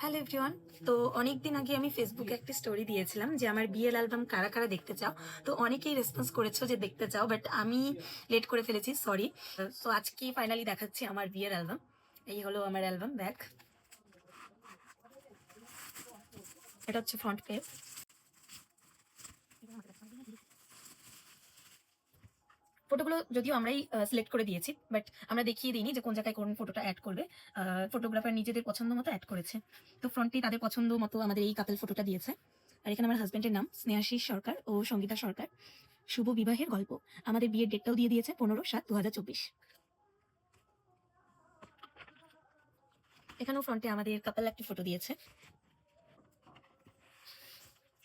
Hello everyone. তো অনেকদিন আগে আমি ফেসবুকে একটা স্টোরি দিয়েছিলাম যে আমার বিয়ের অ্যালবাম কারা কারা দেখতে চাও। তো অনেকেই রেসপন্স করেছো যে দেখতে চাও, বাট আমি লেট করে ফেলেছি, সরি। তো আজকে ফাইনালি দেখাচ্ছি আমার বিয়ের অ্যালবাম। এই হলো আমার অ্যালবাম ব্যাগ। এটা হচ্ছে ফ্রন্ট পেজ। ফটোগুলো যদিও আমরাই সিলেক্ট করে দিয়েছি, বাট আমরা দেখিয়ে দিইনি যে কোন জায়গায় কোন ফটোটা অ্যাড করবে। ফটোগ্রাফার নিজেদের পছন্দ মতো অ্যাড করেছে। তো ফ্রন্টে তাদের পছন্দ মতো আমাদের এই কাপল ফটোটা দিয়েছে। আর এখানে আমার হাজব্যান্ডের নাম স্নেহাশিস সরকার ও সঙ্গীতা সরকার। শুভ বিবাহের গল্প। আমাদের বিয়ের ডেটটাও দিয়ে দিয়েছে 15/7/2024। এখানেও ফ্রন্টে আমাদের কাপল একটি ফটো দিয়েছে।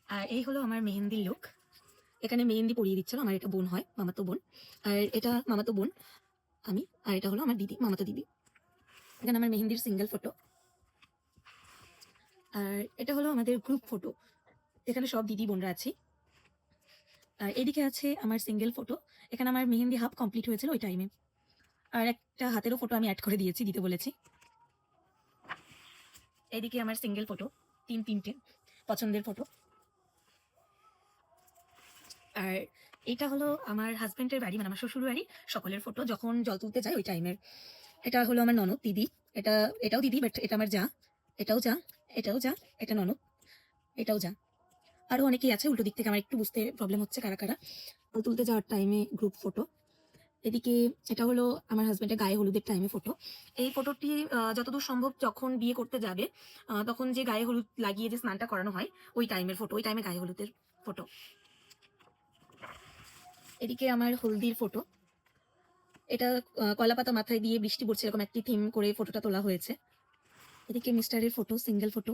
আর এই হলো আমার মেহেন্দির লুক। এখানে মেহেন্দি পরিয়ে দিচ্ছিল আমার এটা বোন হয়, মামাতো বোন। আর এটা মামাতো বোন আমি, আর এটা হলো আমার দিদি, মামাতো দিদি। এখানে আমার মেহেন্দির সিঙ্গেল ফটো। আর এটা হলো আমাদের গ্রুপ ফটো, এখানে সব দিদি বোনরা আছি। আর এদিকে আছে আমার সিঙ্গেল ফটো, এখানে আমার মেহেন্দি হাফ কমপ্লিট হয়েছিল ওই টাইমে। আর একটা হাতেরও ফটো আমি অ্যাড করে দিয়েছি, দিতে বলেছি। এদিকে আমার সিঙ্গেল ফটো, তিনটে পছন্দের ফটো। আর এটা হলো আমার হাজব্যান্ডের বাড়ি, মানে আমার শ্বশুর বাড়ি, সকলের ফটো যখন জল তুলতে যায় ওই টাইমের। এটা হলো আমার ননদ দিদি, এটাও দিদি, বাট এটা আমার যা, এটাও যা, এটাও যা, এটা ননদ, এটাও যা। আরো অনেকেই আছে, উল্টো দিক থেকে আমার একটু বুঝতে প্রবলেম হচ্ছে কারা কারা। জল তুলতে যাওয়ার টাইমে গ্রুপ ফটো। এদিকে এটা হলো আমার হাজব্যান্ডের গায়ে হলুদের টাইমে ফটো। এই ফটোটি যতদূর সম্ভব যখন বিয়ে করতে যাবে তখন যে গায়ে হলুদ লাগিয়ে যে স্নানটা করানো হয় ওই টাইমের ফটো, ওই টাইমে গায়ে হলুদের ফটো। এদিকে আমার হলদির ফটো, এটা কলাপাতা মাথায় দিয়ে বৃষ্টি পড়ছে এরকম একটি থিম করে ফটোটা তোলা হয়েছে। এদিকে মিস্টারের ফটো, সিঙ্গেল ফটো,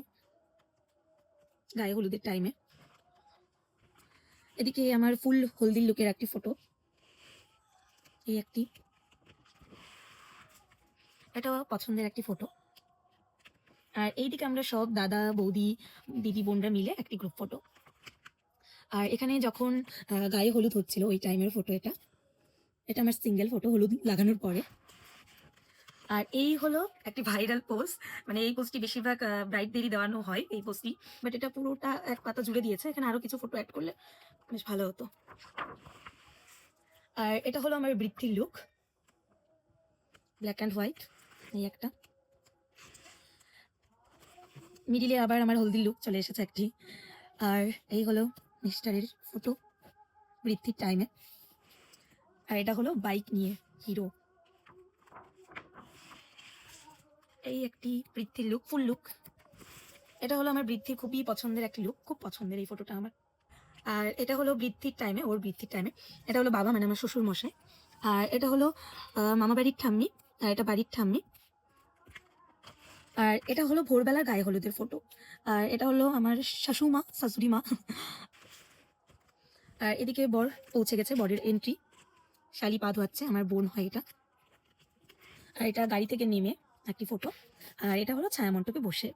গায়ে হলুদের টাইমে। এদিকে আমার ফুল হলদির লুকের একটি ফটো, এই একটি, এটা পছন্দের একটি ফটো। আর এইদিকে আমরা সব দাদা বৌদি দিদি বোনরা মিলে একটি গ্রুপ ফটো। আর এখানে যখন গায়ে হলুদ হচ্ছিল ওই টাইমের ফটো, এটা এটা আমার সিঙ্গেল ফটো হলুদ লাগানোর পরে। আর এই হলো একটি ভাইরাল পোস্ট, মানে এই পোস্টটি বেশিরভাগ ব্রাইডদেরই দেওয়ানো হয় এই পোস্টটি, বাট এটা পুরোটা এক পাতা জুড়ে দিয়েছে, এখানে আরো কিছু ফটো অ্যাড করলে বেশ ভালো হতো। আর এটা হলো আমার বৃদ্ধির লুক, ব্ল্যাক অ্যান্ড হোয়াইট, এই একটা। মিডিলে আবার আমার হলদির লুক চলে এসেছে একটি। আর এই হলো মিস্টারের ফটো বৃদ্ধির টাইমে। আর এটা হলো বাইক নিয়ে হিরো, এই একটি বৃদ্ধির লুক, ফুল লুক। এটা হলো আমার বৃদ্ধির খুবই পছন্দের একটি লুক, খুব পছন্দের এই ফটোটা আমার। আর এটা হলো বৃদ্ধির টাইমে, ওর বৃদ্ধির টাইমে। এটা হলো বাবা, মানে আমার শ্বশুর মশাই। আর এটা হলো মামা বাড়ির ঠাম্মি, আর এটা বাড়ির ঠাম্মি। আর এটা হলো ভোরবেলার গায়ে হলুদের ফটো। আর এটা হলো আমার শাশুড়ি মা। আর এদিকে বর পৌঁছে গেছে, বরের এন্ট্রি, শালি পা ধোয়াচ্ছে, আমার বোন হয় এটা। আর এটা গাড়ি থেকে নেমে একটি ফটো। আর এটা হলো ছায়া মণ্ডপে বসে।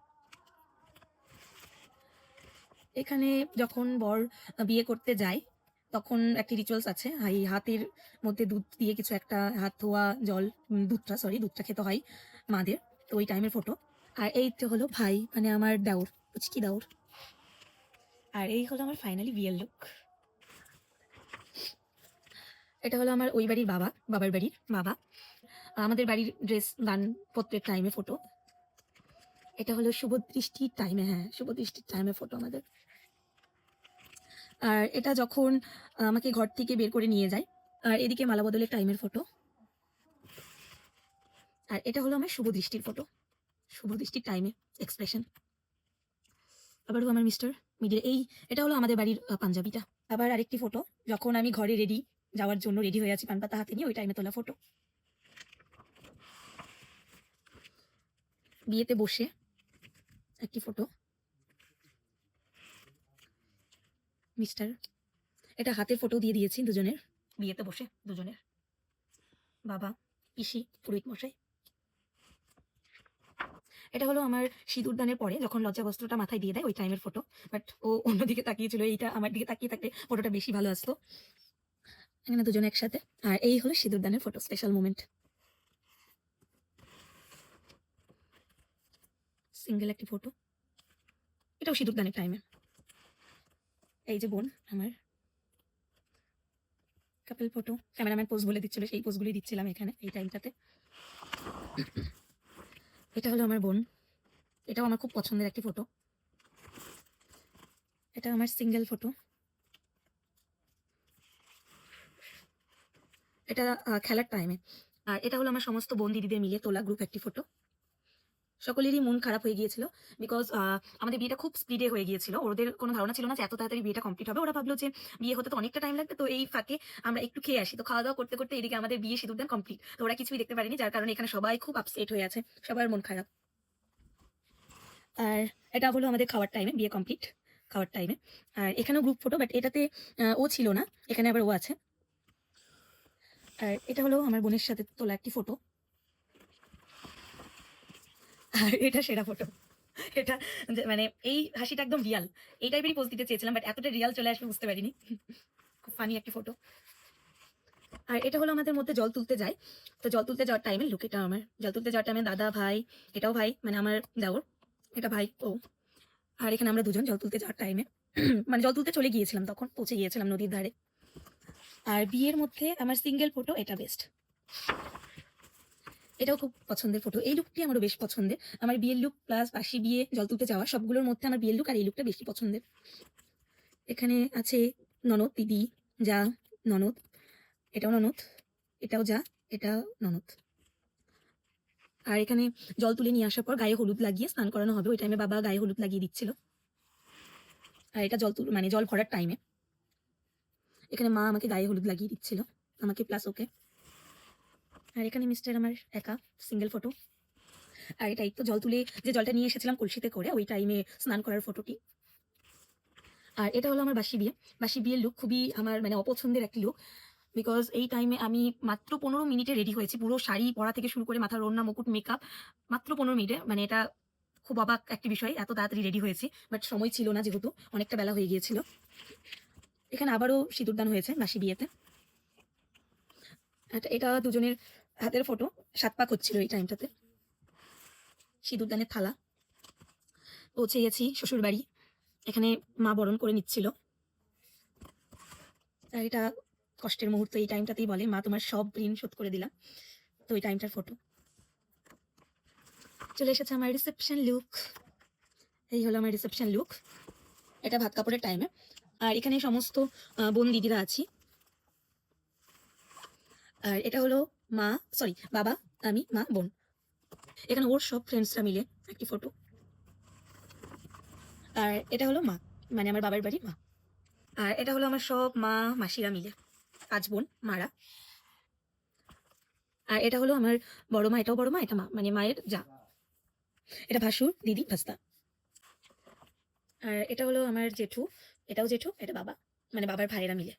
এখানে যখন বর বিয়ে করতে যায় তখন একটি রিচুয়ালস আছে, এই হাতের মধ্যে দুধ দিয়ে কিছু একটা, হাত ধোয়া জল, দুধটা খেতে হয় মাদের, তো ওই টাইমের ফটো। আর এই তো হলো ভাই, মানে আমার দেওর, পুচকি দেওর। আর এই হলো আমার ফাইনালি বিয়ের লুক। এটা হলো আমার ওই বাড়ির বাবা, বাবার বাড়ির বাবা, আমাদের বাড়ির ড্রেস গান পত্রের টাইমে ফটো। এটা হলো শুভ দৃষ্টির টাইমে, হ্যাঁ শুভ দৃষ্টির টাইমে ফটো আমাদের। আর এটা যখন আমাকে ঘর থেকে বের করে নিয়ে যায়। আর এদিকে মালা বদলের টাইমের ফটো। আর এটা হলো আমার শুভ দৃষ্টির ফটো, শুভ দৃষ্টির টাইমে এক্সপ্রেশন। আবারও আমার মিস্টার মিডিল, এটা হলো আমাদের বাড়ির পাঞ্জাবিটা। আবার আরেকটি ফটো যখন আমি ঘরে রেডি যাওয়ার জন্য রেডি হয়ে আছি, পানপাতা হাতে নিয়ে, ওই টাইমে তোলা ফটো। বিয়েতে বসে একটি ফটো, মিস্টার। এটা হাতের ফটো দিয়ে দিয়েছি দুজনের, বিয়েতে বসে দুজনের, বাবা, পিসি, পুরোহিত মশাই। এটা হলো আমার সিঁদুর দানের পরে যখন লজ্জা বস্ত্রটা মাথায় দিয়ে দেয় ওই টাইমের ফটো, বাট ও অন্যদিকে তাকিয়েছিল, এইটা আমার দিকে তাকিয়ে থাকলে ফটোটা বেশি ভালো আসতো। এখানে দুজনে একসাথে। আর এই হলো সিঁদুর দানের ফটো, স্পেশাল মোমেন্ট, সিঙ্গেল একটি ফটো। এটাও সিঁদুরদানের টাইমে। এই যে বোন আমার, কাপল ফটো। ক্যামেরাম্যান পোজ বলে দিচ্ছিল, সেই পোজগুলি দিচ্ছিলাম এখানে এই টাইমটাতে। এটা হলো আমার বোন, এটাও আমার খুব পছন্দের একটি ফটো। এটা আমার সিঙ্গেল ফটো। এটা খেলার টাইমে। আর এটা হলো আমার সমস্ত বোন দিদিদের মিলে তোলা গ্রুপ একটি ফটো। সকলেরই মন খারাপ হয়ে গিয়েছিল, বিকজ আমাদের বিয়েটা খুব স্পিডে হয়ে গিয়েছিল। ওদের কোনো ধারণা ছিল না যে এত তাড়াতাড়ি বিয়েটা কমপ্লিট হবে। ওরা ভাবলো যে বিয়ে হতে তো অনেকটা টাইম লাগবে, তো এই ফাঁকে আমরা একটু খেয়ে আসি। তো খাওয়া দাওয়া করতে করতে এদিকে আমাদের বিয়ে সিঁদুরদান কমপ্লিট। তো ওরা কিছুই দেখতে পারেনি, যার কারণে এখানে সবাই খুব আপসেট হয়ে আছে, সবার মন খারাপ। আর এটা হলো আমাদের খাওয়ার টাইমে, বিয়ে কমপ্লিট খাওয়ার টাইমে। আর এখানেও গ্রুপ ফটো, বাট এটাতে ও ছিল না, এখানে আবার ও আছে। আর এটা হলো আমার বোনের সাথে তোলা একটি ফটো। আর এটা সেরা ফটো। এটা মানে এই হাসিটা একদম রিয়াল। এই টাইপেরই পোজ দিতে চেয়েছিলাম, বাট এতটা রিয়াল চলে আসবে বুঝতে পারিনি। খুব ফানি একটি ফটো। আর এটা হলো আমাদের মধ্যে জল তুলতে যায়। তো জল তুলতে যাওয়ার টাইমে লুক, এটা আমার জল তুলতে যাওয়ার টাইমে দাদা ভাই, এটাও ভাই মানে আমার দেওর, এটা ভাই ও। আর এখানে আমরা দুজন জল তুলতে যাওয়ার টাইমে মানে জল তুলতে চলে গিয়েছিলাম, তখন পৌঁছে গিয়েছিলাম নদীর ধারে। আর বিয়ের মধ্যে আমার সিঙ্গেল ফটো এটা বেস্ট। এটাও খুব পছন্দের ফটো। এই লুকটি আমারও বেশ পছন্দের। আমার বিয়ের লুক প্লাস বাসি বিয়ে জল তুলতে যাওয়া সবগুলোর মধ্যে আমার বিয়ের লুক আর এই লুকটা বেশি পছন্দের। এখানে আছে ননদ, দিদি, যা, ননদ, এটাও ননদ, এটাও যা, এটাও ননদ। আর এখানে জল তুলে নিয়ে আসার পর গায়ে হলুদ লাগিয়ে স্নান করানো হবে, ওই টাইমে বাবা গায়ে হলুদ লাগিয়ে দিচ্ছিল। আর এটা মানে জল ভরার টাইমে এখানে মা আমাকে গায়ে হলুদ লাগিয়ে দিচ্ছিল, আমাকে প্লাস ওকে। আর এখানে মিস্টার আমার একা সিঙ্গেল ফটো। আর এটাই তো জল তুলে যে জলটা নিয়ে এসেছিলাম কলসিতে করে, ওই টাইমে স্নান করার ফটোটি। আর এটা হলো আমার বাসি বিয়ে। বাসি বিয়ের লুক খুবই আমার মানে অপছন্দের একটি লুক, বিকজ এই টাইমে আমি মাত্র 15 মিনিটে রেডি হয়েছি। পুরো শাড়ি পরা থেকে শুরু করে মাথার ওড়না, মুকুট, মেকআপ মাত্র 15 মিনিটে। মানে এটা খুব অবাক একটি বিষয়, এত তাড়াতাড়ি রেডি হয়েছি, বাট সময় ছিল না যেহেতু অনেকটা বেলা হয়ে গিয়েছিল। এখানে আবারও সিঁদুরদান হয়েছে বাসি বিয়েতে। এটা দুজনের হাতের ফটো, 7 পাক হচ্ছিল এই টাইমটাতে। সিঁদুরদানের থালা। পৌঁছে গেছি শ্বশুর বাড়ি, এখানে মা বরণ করে নিচ্ছিল। আর এটা কষ্টের মুহূর্ত, এই টাইমটাতেই বলে মা তোমার সব ঋণ শোধ করে দিলাম। তো ওই টাইমটার ফটো। চলে এসেছে আমার রিসেপশন লুক। এই হলো আমার রিসেপশন লুক। এটা ভাত কাপড়ের টাইমে। আর এখানে সমস্ত বোন দিদিরা আছি। আর এটা হলো মা, সরি বাবা, আমি, মা, বোন। এখানে ওর সব ফ্রেন্ডসরা মিলে একটি ফটো। আর এটা হলো মা, মানে আমার বাবার বাড়ি মা। আর এটা হলো আমার সব মা মাসিরা মিলে, 5 বোন মারা। আর এটা হলো আমার বড় মা, এটাও বড় মা, এটা মা মানে মায়ের যা। এটা ভাসুর, দিদি, ভাস্তা। আর এটা হলো আমার জেঠু, এটাও জেঠু, এটা বাবা মানে বাবার ভাইয়েরা মিলে।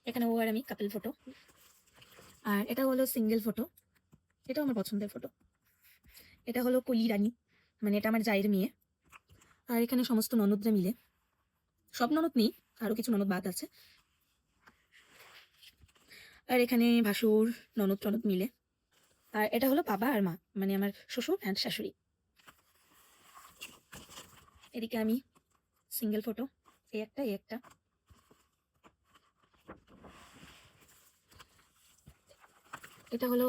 এখানে ও আর আমি কাপল ফটো। আর এটা হলো সিঙ্গেল ফটো, এটাও আমার পছন্দের ফটো। এটা হলো কলি রানী, মানে এটা আমার জায়ের মেয়ে। আর এখানে সমস্ত ননদরা মিলে, সব ননদ নেই, আরো কিছু ননদ বাদ আছে। আর এখানে ভাসুর, ননদ টনদ মিলে। আর এটা হলো বাবা আর মা, মানে আমার শ্বশুর অ্যান্ড শাশুড়ি। এদিকে আমি সিঙ্গেল ফটো, এই একটা এই একটা। এটা হলো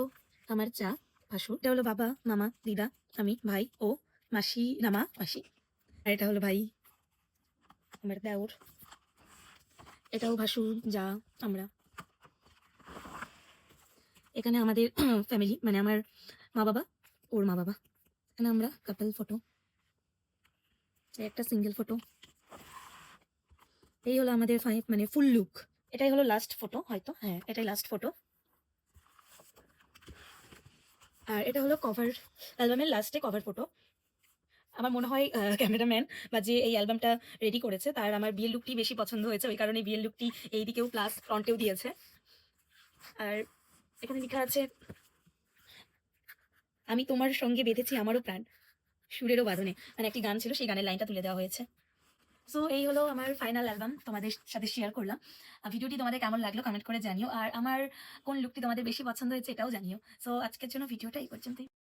আমার চা, ভাসুর। এটা হলো বাবা, মামা, দিদা, আমি, ভাই ও মাসি, নামা, মাসি। আর এটা হলো ভাই, আমার দেওর। এটাও ভাসুর, যা, আমরা। এখানে আমাদের ফ্যামিলি মানে আমার মা বাবা, ওর মা বাবা। এখানে আমরা কাপল ফটো, একটা সিঙ্গেল ফটো। এই হলো আমাদের মানে ফুল লুক। এটাই হলো লাস্ট ফটো, হয়তো হ্যাঁ এটাই লাস্ট ফটো। আর এটা হলো কভার অ্যালবামের লাস্টে কভার ফটো। আমার মনে হয় ক্যামেরাম্যান বা যে এই অ্যালবামটা রেডি করেছে তার আমার বিয়ের লুকটি বেশি পছন্দ হয়েছে, ওই কারণে বিয়ের লুকটি এই দিকেও প্লাস ফ্রন্টেও দিয়েছে। আর এখানে লেখা আছে আমি তোমার সঙ্গে বেঁধেছি আমারও প্রাণ, সুরেরও বাঁধনে, মানে একটি গান ছিল, সেই গানের লাইনটা তুলে দেওয়া হয়েছে। সো এই হলো আমার ফাইনাল অ্যালবাম, তোমাদের সাথে শেয়ার করলাম। ভিডিওটি তোমাদের কেমন লাগলো কমেন্ট করে জানিও, আর আমার কোন লুকটি তোমাদের বেশি পছন্দ হয়েছে এটাও জানিও। সো আজকের জন্য ভিডিওটা এই পর্যন্তই।